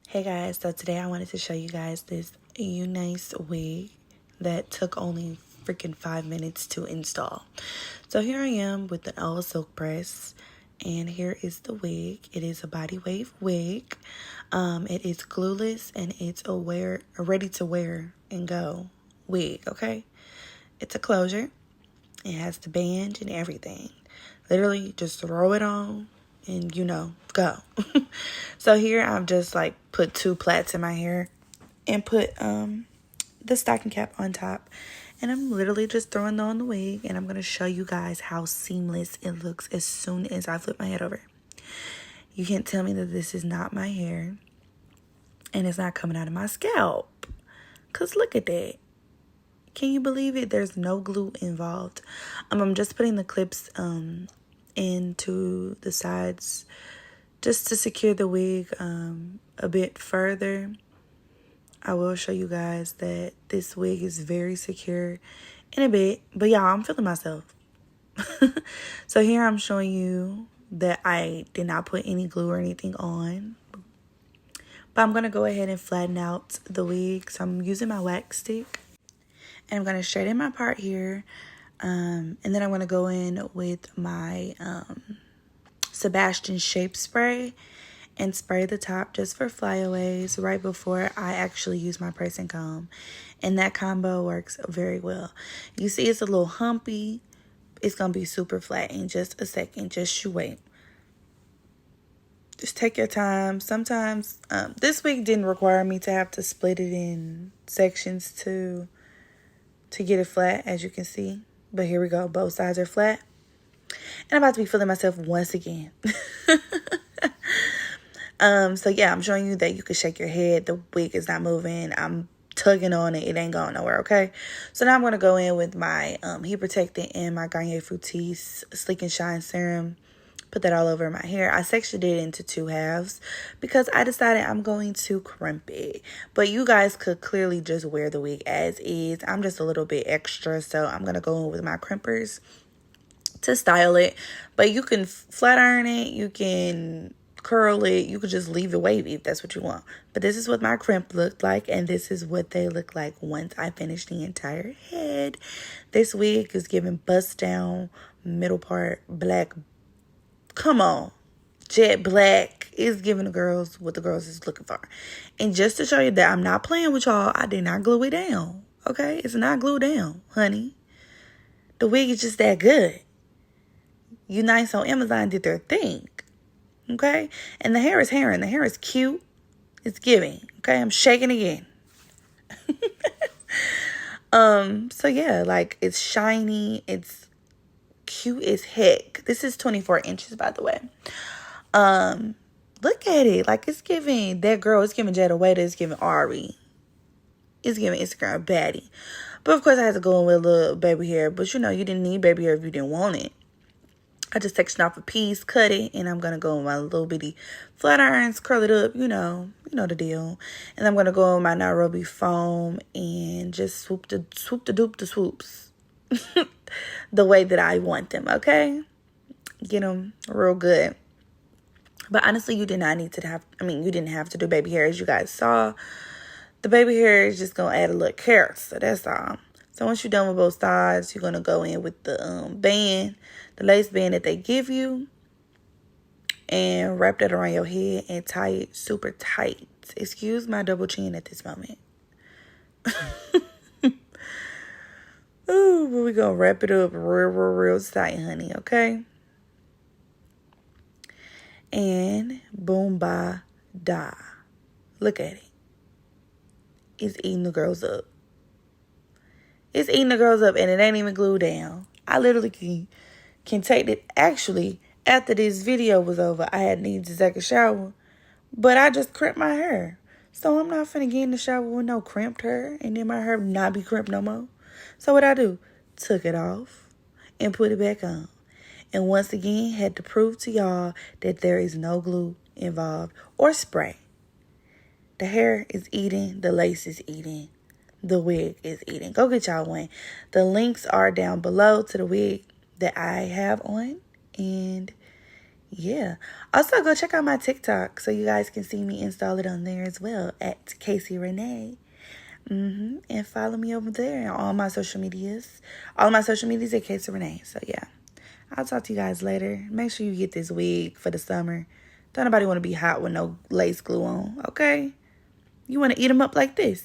Hey guys, so today I wanted to show you guys this Unice wig that took only freaking 5 minutes to install. So here I am with an old silk press, and here is the wig. It is a body wave wig. It is glueless, and it's a ready to wear and go wig, okay? It's a closure. It has the band and everything. Literally just throw it on and go. So here I've just like put 2 plaits in my hair and put the stocking cap on top, and I'm literally just throwing on the wig, and I'm going to show you guys how seamless it looks as soon as I flip my head over. You can't tell me that this is not my hair and it's not coming out of my scalp, because look at that. Can you believe it? There's no glue involved. I'm just putting the clips into the sides just to secure the wig a bit further. I will show you guys that this wig is very secure in a bit. But y'all, I'm feeling myself. So here I'm showing you that I did not put any glue or anything on. But I'm going to go ahead and flatten out the wig. So I'm using my wax stick. And I'm going to straighten my part here. And then I'm going to go in with my Sebastian shape spray and spray the top just for flyaways right before I actually use my pressing comb. And that combo works very well. You see it's a little humpy. It's going to be super flat in just a second. Just you wait. Just take your time. Sometimes this wig didn't require me to have to split it in sections to get it flat, as you can see. But here we go. Both sides are flat. And I'm about to be feeling myself once again. So yeah, I'm showing you that you can shake your head. The wig is not moving. I'm tugging on it. It ain't going nowhere, okay? So now I'm going to go in with my heat protectant and my Garnier Fructis Sleek and Shine Serum. Put that all over my hair. I sectioned it into 2 halves because I decided I'm going to crimp it. But you guys could clearly just wear the wig as is. I'm just a little bit extra, so I'm going to go in with my crimpers to style it. But you can flat iron it, you can curl it, you could just leave it wavy if that's what you want. But this is what my crimp looked like, and this is what they look like once I finish the entire head. This wig is giving bust down, middle part black. Come on, jet black is giving the girls what the girls is looking for. And just to show you that I'm not playing with y'all, I did not glue it down. Okay, it's not glued down, honey. The wig is just that good. Unice on Amazon did their thing. Okay, and the hair is hair, and the hair is cute. It's giving. Okay, I'm shaking again. So yeah, like it's shiny. It's cute as heck. This is 24 inches, by the way. Look at it. Like it's giving that girl. It's giving Jada Waiter. It's giving Ari. It's giving Instagram baddie. But of course, I had to go in with a little baby hair. But you didn't need baby hair if you didn't want it. I just sectioned off a piece, cut it, and I'm going to go with my little bitty flat irons, curl it up, you know the deal. And I'm going to go with my Nairobi foam and just swoop the doop the swoops the way that I want them, okay? Get them real good. But honestly, you didn't have to do baby hair, as you guys saw. The baby hair is just going to add a look hair, so that's all. So once you're done with both sides, you're going to go in with the band, the lace band that they give you, and wrap that around your head and tie it super tight. Excuse my double chin at this moment. Ooh, but we're going to wrap it up real tight, honey, okay? And boom, ba, da. Look at it. It's eating the girls up. It's eating the girls up, and it ain't even glued down. I literally can take it. Actually, after this video was over, I had needed to take a shower, but I just crimped my hair. So I'm not finna get in the shower with no crimped hair, and then my hair not be crimped no more. So what I do? Took it off and put it back on. And once again, had to prove to y'all that there is no glue involved or spray. The hair is eating, the lace is eating. The wig is eating. Go get y'all one. The links are down below to the wig that I have on. And yeah. Also, go check out my TikTok so you guys can see me install it on there as well at Casey Renee. And follow me over there on all my social medias. All my social medias at Casey Renee. So, yeah. I'll talk to you guys later. Make sure you get this wig for the summer. Don't nobody want to be hot with no lace glue on, okay? You want to eat them up like this.